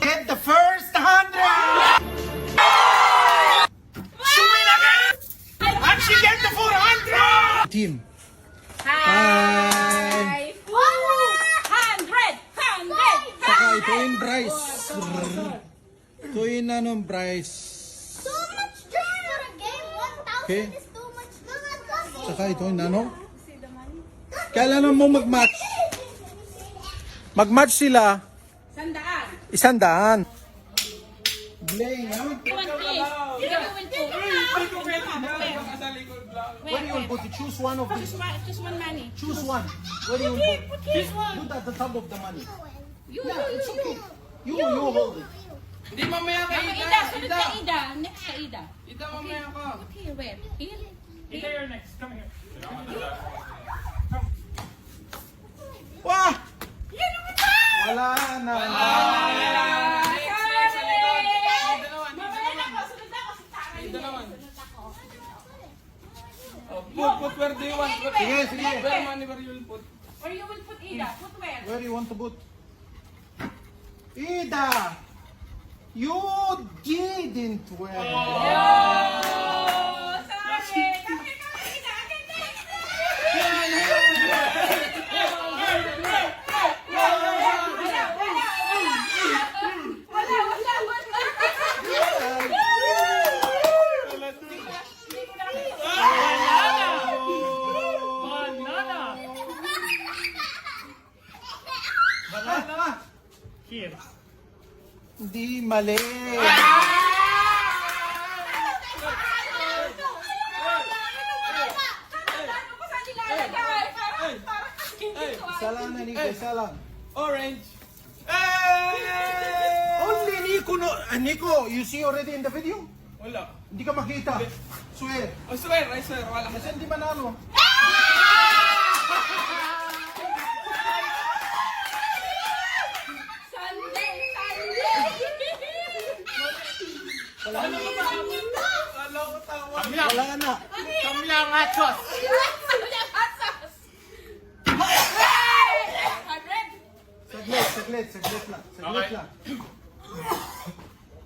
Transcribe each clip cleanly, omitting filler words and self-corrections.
Get the first 100! She win again! And she get the 400! Team. Hi! 100! Saka ito yung Bryce. Ito yung Bryce. So much time for a game. 1,000 Okay. is too much. Saka ito yung Kailan mo mag-match? Mag-match sila. 100. Bling, ha? Where do you will put it? Choose one of these. Just one money. Choose one. Where do you will put? Put at the top of the money. Yeah, it's okay. You hold it. Hindi mamaya kay Ida, sunod ka Ida. Next ka Ida. Ida mamaya ko. Okay, where? Here? Ida, you're next. Come here. Wah! Wala na. Put where do you want? Sige, sige. Where money where you will put? Where you will put Ida? Put where? Where do you want to put? Ida! You didn't wear. Banana. Here. Hindi mali. Salang na Nico, salang. Orange. Only Nico, no, Nico, you see already in the video? Wala. Hindi ka makita. Swear. I swear. Wala. Kasi hindi manalo. Wala na. Kamlang atos. Saglit lang.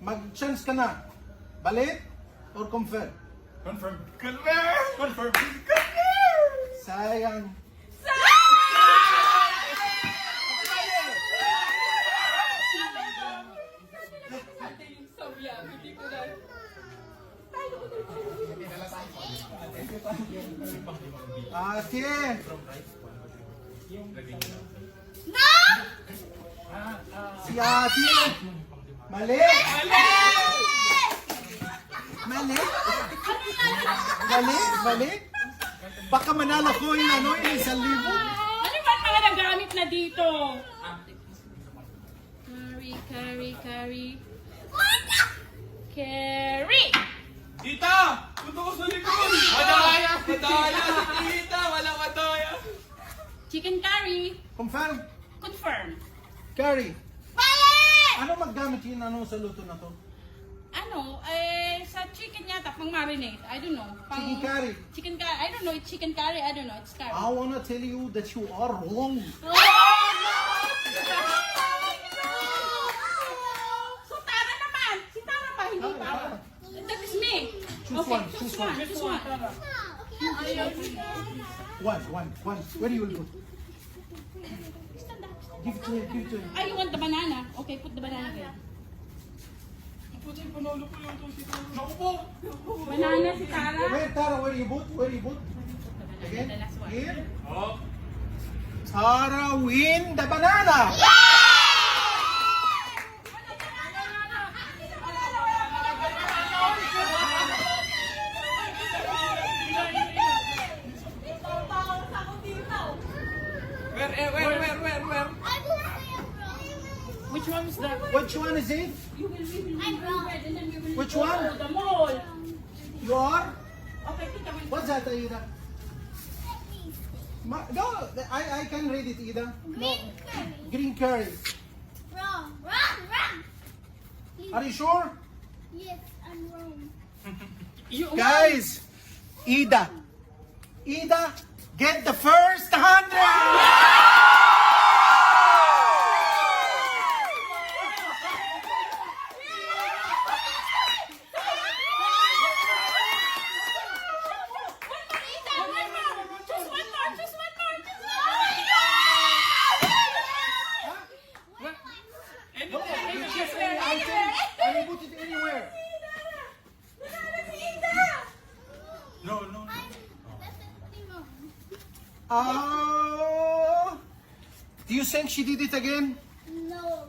Mag-chance ka na. Balit or confirm? Confirm. Sayang. Ate! Si Ate! Mali! Baka manalo ko yung yung 1,000. Ano ba ang mga nagamit na dito? Carry! Tita! Punta ko sa likod! Madaya si tita! Walang madaya! Chicken curry. Confirm? Confirm. Curry. Ano maggamit yun sa luto na to? Sa chicken yata, pang marinate. I don't know. Chicken curry. Chicken curry. I don't know. It's chicken curry. I don't know. It's curry. I wanna tell you that you are wrong. So, Tara naman. Si Tara pa, hindi pa. That is me. Choose one. Choose one. One. Where do you will put? Give it to him. Ah, you want the banana? Okay, put the banana there. Puti, panalo ko yung tita. Naku po! Banana si Tara. Tara, where do you put? Again? The last one. Here? Oh. Tara win the banana! Where? Which one is that? Which one is it? I'm wrong. And then we will Which go one? to the mall. You are? Okay, Tita will. What's that, Ida? No, I can read it, Ida. Green curry. Wrong. Are you sure? Yes, I'm wrong. Guys, Ida, get the first 100! Do you think she did it again? No.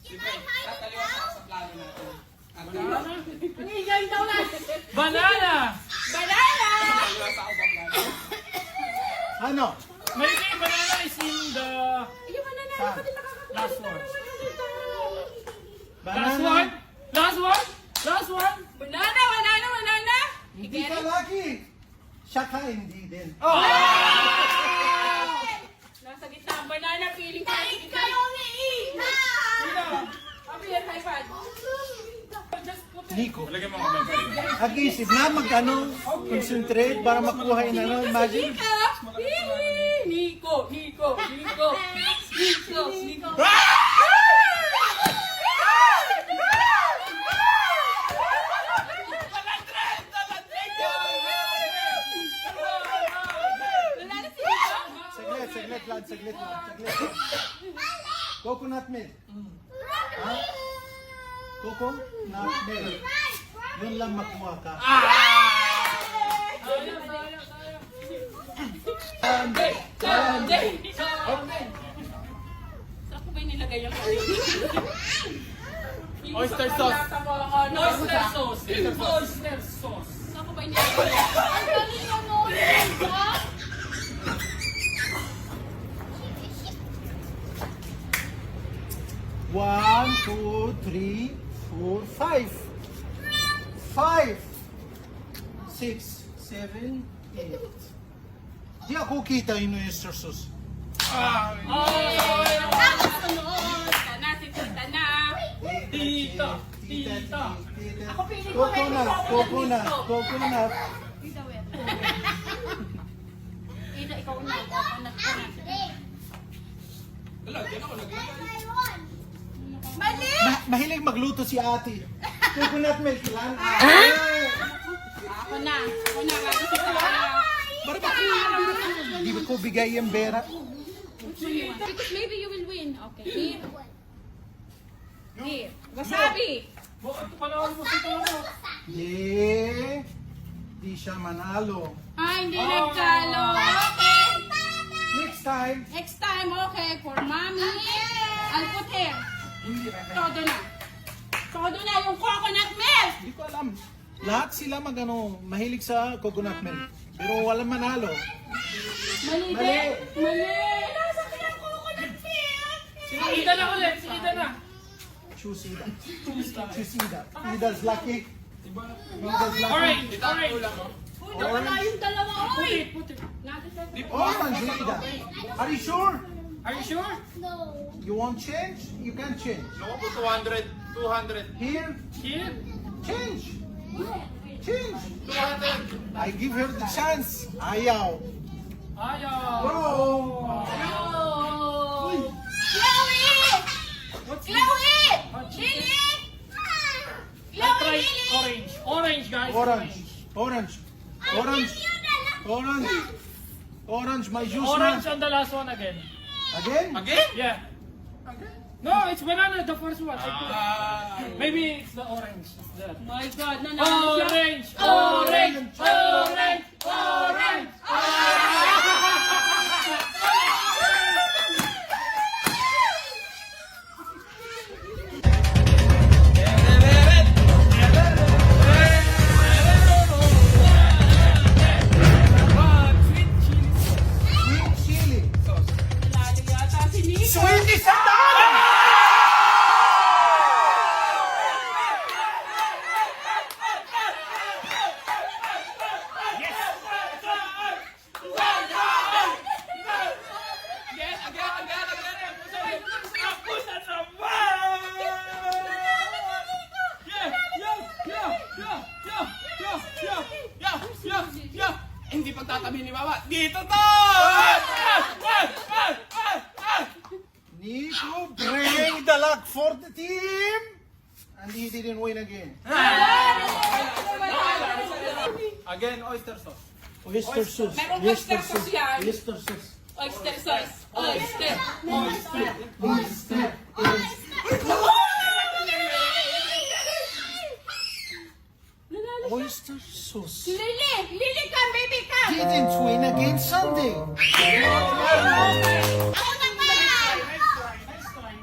Can I hide it now? Sa plano natin. Ang ingay daw na. Banana! Banana! Sa ako sa plano. Ano? Maybe banana is in the Yung banana, Saan? pati nakakapit. last one. Banana? Last one? Last one? Last one? Banana, banana, banana. Hindi ka lucky. Siya ka, hindi din. Nasa gitna ang banana, feeling ko. Kahit kayo ni Ina! Abi yan, high five. Just put it. Nico. Lagyan mo ako ngAg-isip na concentrate para makuha yung ano, imagine. Nico, Nico, Nico, Nico, Nico. Wala na si Nico. Saglit, lad, saglit. Coconut milk. Ha? Coconut milk. Yun lang makuha ka. Sunday! Sunday! Sunday! Saan ko ba yung nilagay yung Oyster sauce. Oyster sauce. Oyster sauce. Saan ko ba yung nilagay yung Ang galing mo mo, Lisa! One, two, three, four, five. 5, 6, 7, 8. Di ako kita yung oyster sauce. Sunod! Tana, si Tita na. Tita. Ako piling ko may Coconut. Ida, ikaw na. Coconut ka na. Lalagyan ako, lagyan. Mali! Mahilig magluto si ate. Coconut milk lang. Ako na. Ako na. Lagi si Tita. Di ba ko bigay yung pera? Because maybe you will win. Okay. Here. Here. Wasabi. Bakit panahon mo sito mo? Yeah. Di siya manalo. Hindi nagkalo. Okay. Next time, Next time, okay. For mommy, I'll put here. Todo na. Todo na yung coconut milk. di ko alam. Lahat sila mahilig sa coconut milk. Pero walang manalo. Mali Mali. din. Mali. Nasa kaya coconut milk. Ida na ulit. Si Ida na. Choose Ida. Choose Ida. Ida's lucky. Ida's lucky. Orange. Orange. Uy, nawala yung dalawa. Put Oy. it. Put it. Orange, Ida. Are you sure? Are you sure? No. You want change? You can change. Naku po, 200. 200. Here, Here. change. Change. 200. I give her the chance. Ayaw. Ayaw. Go. Oh. Chloe! What's this? Chloe! Chili. Lily! I Chloe, try Lily! orange. Orange, guys. Orange. Orange. Orange. Orange. Orange. My juice Orange na. on the last one again. Again? Again? Yeah. No, it's banana, the first one. Ah. Maybe it's the orange. It's the My God, nanalo siya. orange. Orange. Orange. Orange. Sweet chili. Nanalo yata si Nico. Sweet is a Hindi pagtatabi ni Mama. Dito to! Nico bring the luck for the team. And he didn't win again. Again, oyster sauce. Oyster sauce. Merong oyster sauce yan. Oyster sauce. Oyster sauce. Oyster. Oyster is... Nanalo siya. Oyster sauce. Lily! Lily, come, baby, come! Didn't win against Sunday. Ako naman! Nice try.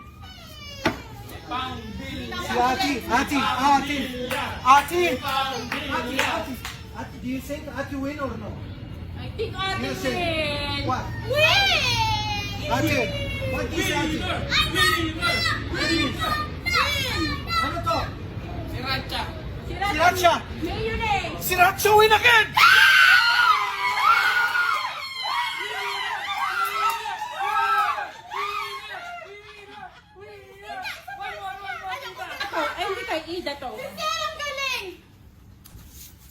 Si Ati. Ati, do you think Ati win or no? I think Ate You say win. what? Win! Ati, what is Ati? Ano to? Sriracha. Sriracha. Mayonnaise. Sriracha win again! Ako, ay hindi kay Ida to. Ang galing!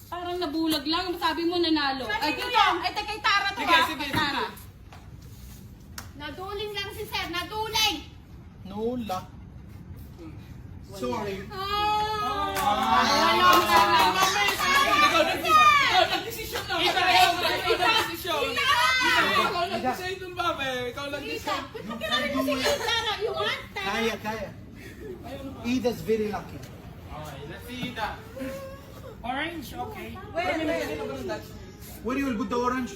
Parang nabulag lang. Sabi mo nanalo. Ay, dito. Ay, kay Tara to Sige, ah. sige, Kay Tara. Naduling lang si Sir, naduling! No luck. Sorry. Ikaw nag-desisyon na. Ikaw nag-desisyon. Ikaw nag-decide dun, babe. Ikaw nag-decide. Ba't kinala mo si Sara? You want that? Kaya. Ida's very lucky. Okay, let's see that. Orange, okay. Where you will put the orange?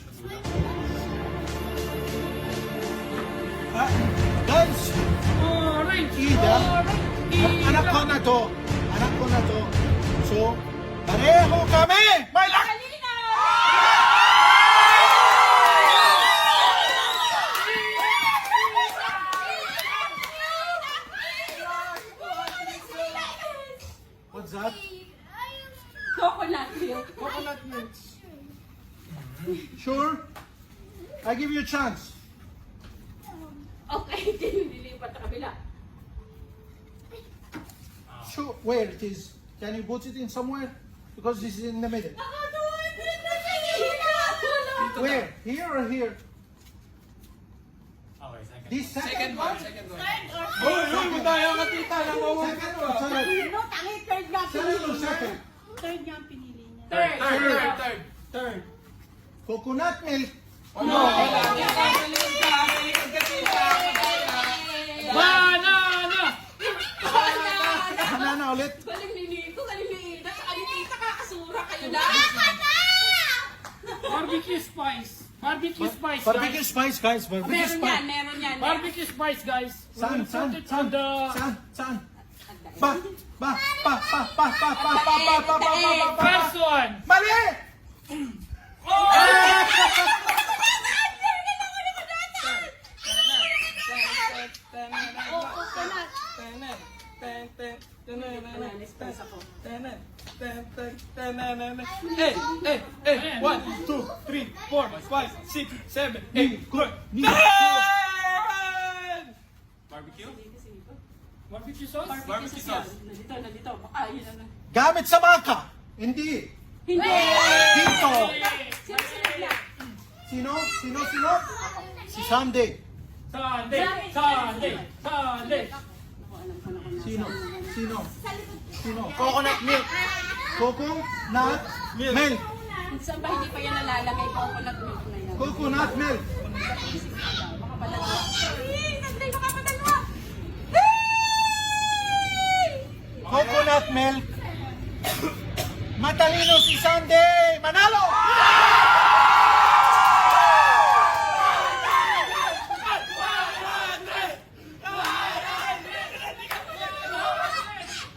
Guys, Orange. Ida, anak ko na to. So, pareho kami! May luck! Kalina! What's that? Coconut milk. Coconut milk. Sure? I give you a chance. Okay, nililipat sa kabila. Sure, where it is? Can you put it in somewhere? Because this is in the middle. Where? Here or here? This Second one? one. Uy, madaya ka, tita. Nangawa ka Second to. or third? No, tangi, third nga Second or pinili niya. second? Third nga pinili niya. Third. Coconut milk. Banana. Banana ulit. Galing ni Nico, galing ni Ida, saka ni Tita, kakasura kayo na. Barbecue spice. Barbecue spice, Barbecue guys. spice, guys. Barbecue Meron yan, spice. meron yan. Barbecue spice, guys. We will put it on the... Saan? Ba. First one. Mali! Hey, 1, 2, 3, 4, 5, 6, 7, 8, 9, 10! Barbecue? Barbecue sauce. Barbecue sauce. Nandito. Baka yun na. Gamit sa baka. Hindi. Hindi! Dito. Sino lang? Sino? Si Sunday. Sunday. Sino? Coconut milk. Coconut milk. Saan ba hindi pa yan nalalagay? Coconut milk na yan. Coconut milk. Baka padalawa. Sunday, baka padalawa! Coconut milk. Matalino si Sunday. Manalo!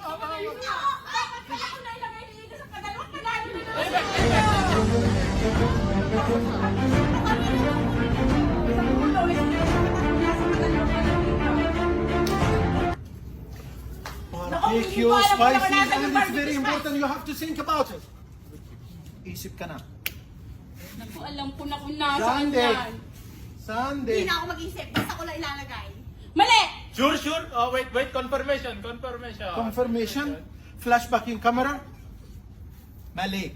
Ako na ilagay ni Ida sa padalawa. Panalo na naman. Barbecue spices and it's very important. You have to think about it. Isip ka na. Naku, alam ko na kung nasaan yan. Sunday. Hindi na ako mag-isip, basta ko lang ilalagay. Mali! Sure. Oh, wait. Confirmation. Confirmation. Flashback yung camera. Mali.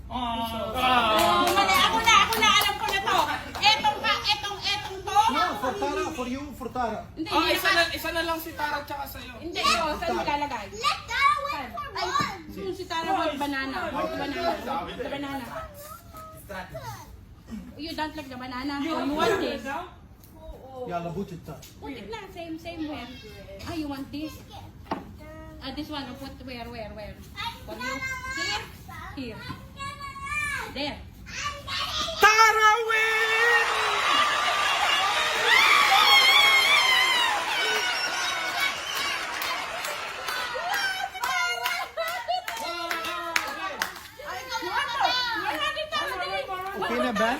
Mali, ako na, alam ko na to. Etong to. No, for Tara. For you, for Tara. Hindi, Oh, hindi isa na lang si Tara tsaka sa'yo. Hindi, ito, saan mo lalagay? Let go! Wait for one! Yung si Tara mag banana. The banana. You don't like the banana? Oh, you want this? Yalla, put it there. Put it na, same where. Ah, you want this? This one, put where? For you? Here. There. Tara win! Okay na ba?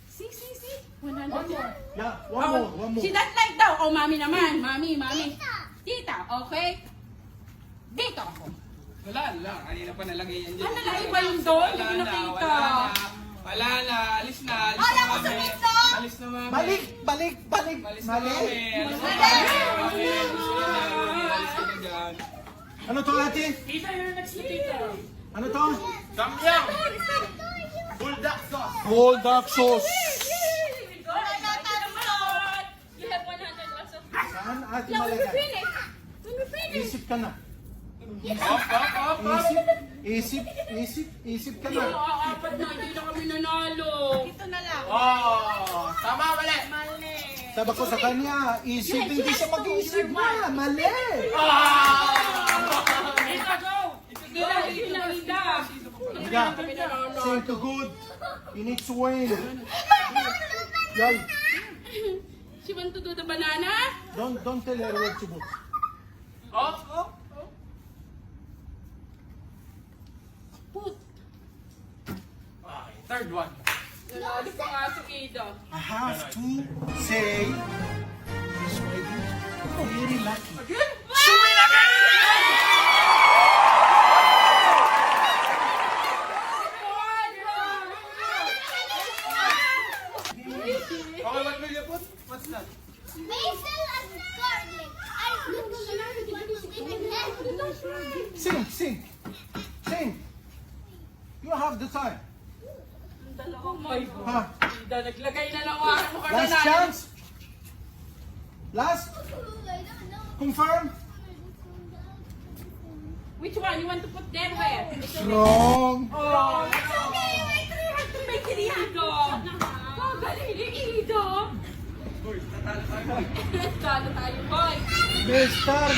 See. 100. Yeah, one more. She don't like daw. Oh, mami naman. Mami. Tita, okay? Dito ako. Wala. Kanina pa nalagay yan dyan. Ano na, iba yung doon? Hindi ko nakita. Wala na. Alis na. Wala ko sa dito! Alis na mami. Balik. Alis na Mali. mami. Alis na mami. Alis ka na dyan. Ano to, ate? Tita, you're next to Tita. Ano to? Samyang! Bulldog sauce. You have 100 also. Saan ate Yeah, when we malagay? finish. When we finish. Isip ka na. Up. Isip ka na. Apat na, hindi na kami nanalo. Ito na lang. Oh! Tama, mali! Mali. Sabi ko sa kanya, isip, hindi siya mag-iisip na. Mali. Tita, go! Hindi na, hindi na. Yeah. Same to good. You need to win. Yan. She want to do the banana? Don't tell her what to do. Oh! Put. Okay, third one. Nanalo pa nga si Ida. I have to say, this lady, very lucky. Okay, what will you put? What's that? Basil and garlic. Sing. You have the time. Oh my God. Ha? Ida, naglagay na lang ako mo ka Last chance. Last. Confirm. Which one? You want to put there where? Wrong. Oh, may Ida. Galing ni Ida. Talo tayo, boy. Mister.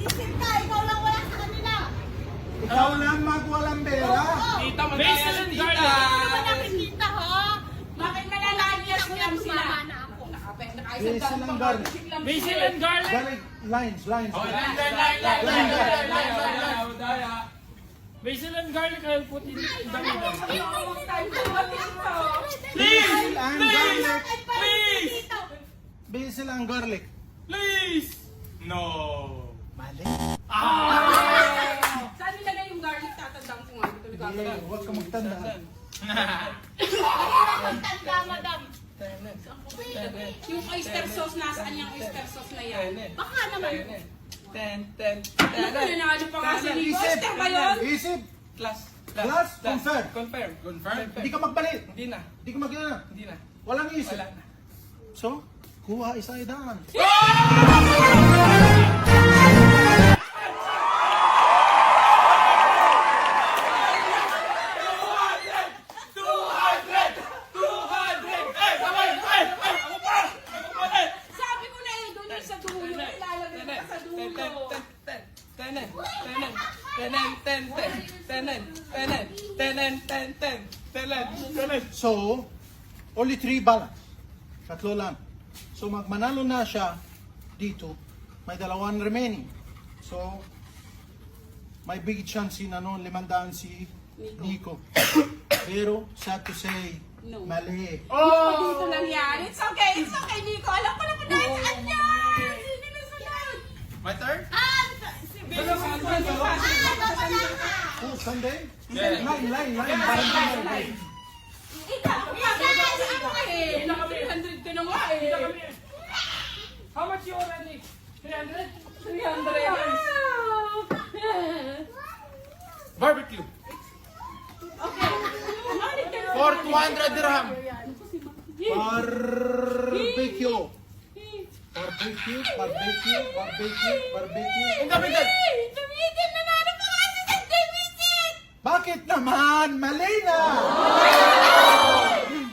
Isip ka, ikaw lang wala sa kanila. Ikaw lang magwalang pera. Tita, Basil magkaya and tita! garlic. Ano nakikita, ha? Bakit malalagyan ko lang sila? Sumama na ako. Basil and garlic. Basil and garlic. Garlic. Lines. Oh, line. Basil and garlic, I'll put in the middle. Basil and garlic. Please! Basil and garlic. Please! No! Mali. Saan nilagay yung garlic? Tatandang ko nga. Dito nagkakaroon. Huwag ka magtanda. Tanda, madam. Yung oyster sauce, nasaan yung oyster sauce na yan? Baka naman. Ano ba nanalo pa nga si Nico? Oyster ba yun? Isip. Class. Class, confirm. Confirm. Hindi ka magbalit. Hindi na. Hindi ka magkina. Hindi na. Walang isip. Wala na. So, kuha isa idan. Sabi ko na eh, doon yung sa dulo. Ilalagay ka sa dulo. So, only 3 balance. Tatlo lang. So, magmanalo na siya dito. May 2 remaining. So, may big chance si limandaan si Nico. Pero, sad to say, No. mali. Dito lang yan. It's okay, Nico. Alam ko naman na saan yan. Sino na sunod? My turn? Oh, Sunday? Yeah. Line. Barangay line. Ikaw, ako eh. Naka 300 ka na nga eh. How much you already? 300? 300. Barbecue. Okay. For 200 dirham. Barbecue. Independent. Tumitin na naano pa kasi sa Davidson. Bakit naman? Mali na!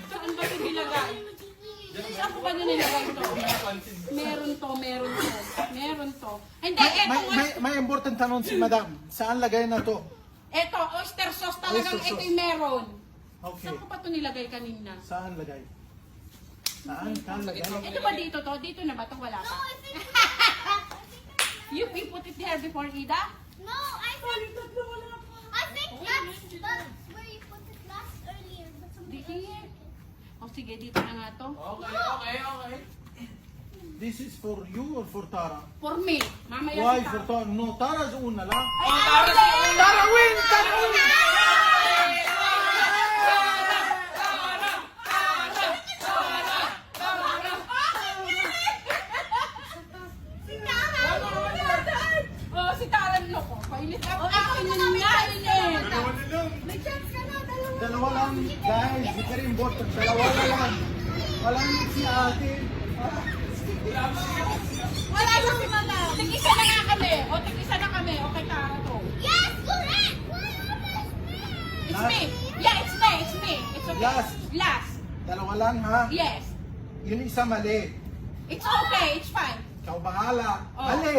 Saan ba ito nilagay? Sa Saan ko ba nyo nilagay to? Meron to. Meron to. Hindi, May important tanong si madam. Saan lagay na to? eto, oyster sauce talagang Oyster ito sauce. yung meron. Okay. Saan ko pa to nilagay kanina? Saan lagay? Saan ka lagay? Ito ba dito to? Dito na ba to? Wala pa. You put it there before Ida? No, I think that's where you put it last earlier. But somebody Di. O sige, dito na nga to. Okay. This is for you or for Tara? For me. Mamaya Why si for Tara. Tara? No, Tara's una lang. Tara win! Tara win! Oh, si Tara loko. Pailit ako. Akin yun nga yun eh. May chance ka na, dalawa. Dalawa lang, guys. Very important. Dalawa lang. Walang si ate. Wala na si Madam. Tig-isa na nga kami. O, tig-isa na kami. Okay, Tara to. Yes, correct! It's me. Yeah, it's me. It's me. It's okay. Last. Last. Dalawa lang, ha? Yes. Yun isa mali. It's okay. It's fine. Ikaw bahala. Oh. Mali.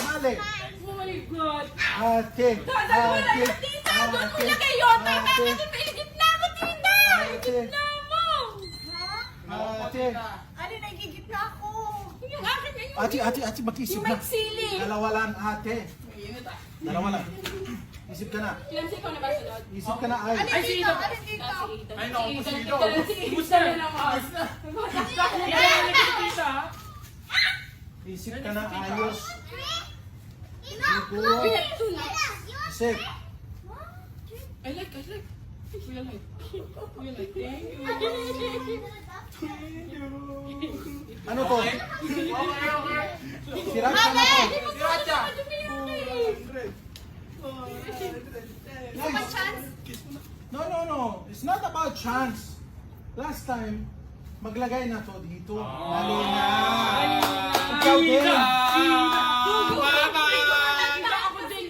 Mali. Oh my God. Ate. Dalawa na Ate. yung tita. Doon mo lagay yun. Tama ka doon. May gitna mo, tita. Gitna mo. Ate. Ano, nagigitna ako. Yung akin na yun. Ate, mag-isip Yung na. may sili. Dalawa lang, ate. Dalawa lang. Isip ka na. Ilan ko na ba sunod? Isip ka na, ay. Ay, si Ida. Ano dito? Ay, naku, si Ida. Gusto na naman. Isip ka na, ayos. Enough! Siguro. Isip. I like. We like. Thank you. Ano to? Siracha na to. Siracha. No. It's not about chance. Last time, maglagay na to dito. Dali na. Ikaw din.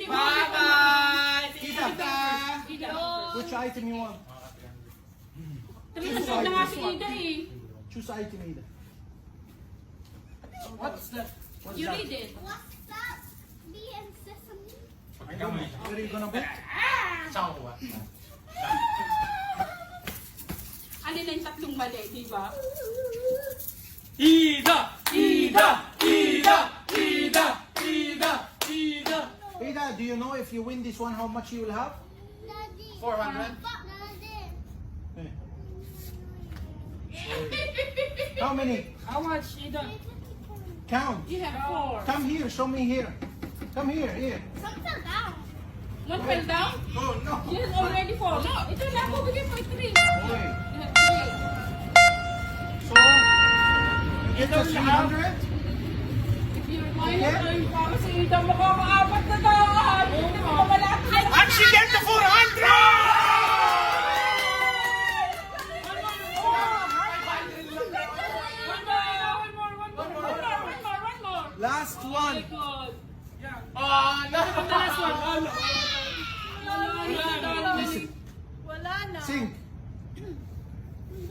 Bye-bye! Kita. Which item you want? Trinasok na nga si Ida eh. Choose item either. What's that? What's You that? read it. What's that? Bee and sesame? Where are you gonna put? Ano na yung tatlong mali, di ba? Ida! Ada, do you know if you win this one, how much you will have? Daddy. 400? Daddy. Eh. How many? How much, Ida? Count. You have 4. Come here. Show me here. Come here. Here. Some fell down. One fell down? Oh no. You have already 4. No, ito na ako. Bigay mo 3. Okay. You have 3. So, you get the 300. If you're mine, ay para sa Ida, makakaapat na daan. Hindi mo malaki. And she get the 400. Last one. Listen. Wala na. Sing.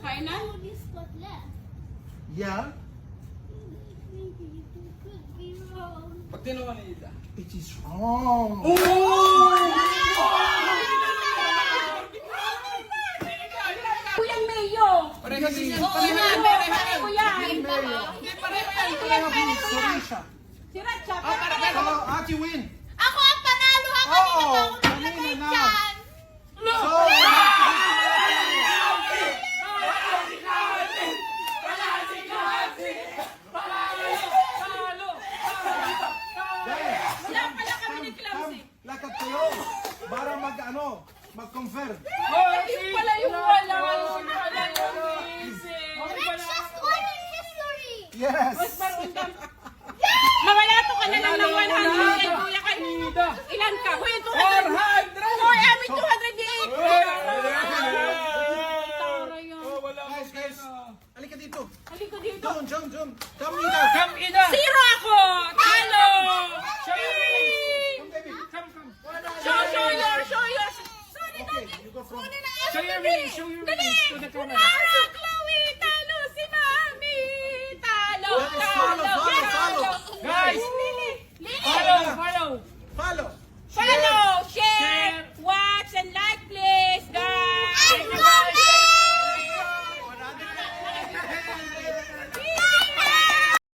Final? This got left. Yeah. Maybe you could be wrong. Pag tinawa ni Ida. It is wrong. Kuya Mayo. Pareho din yan. Pareho yan. Pareho din. Sorisha. Si Ratcha. So, Ate win. Ako ang panalo. Ako Oo, hindi ako kanina naglagay na. dyan. So, guys, Wala pala kami ni Clumsy. lakad kayo para mag-confirm. Hindi pala yung wala. Wala yung Let's just one in history. Yes. Mawala to ka na lang ng 100. Kuya ka. Ilan ka? Kuya, 200. 400! Hoy, amin 208. Tara yan. Guys, halika dito. Halika dito. Jump. Come, Ida. Come, Ida! Zero ako! Talo! Come, baby. Show yours! Sorry, Okay, Daddy. you go from. Show your wings to the camera. Tara, Follow, follow. Follow.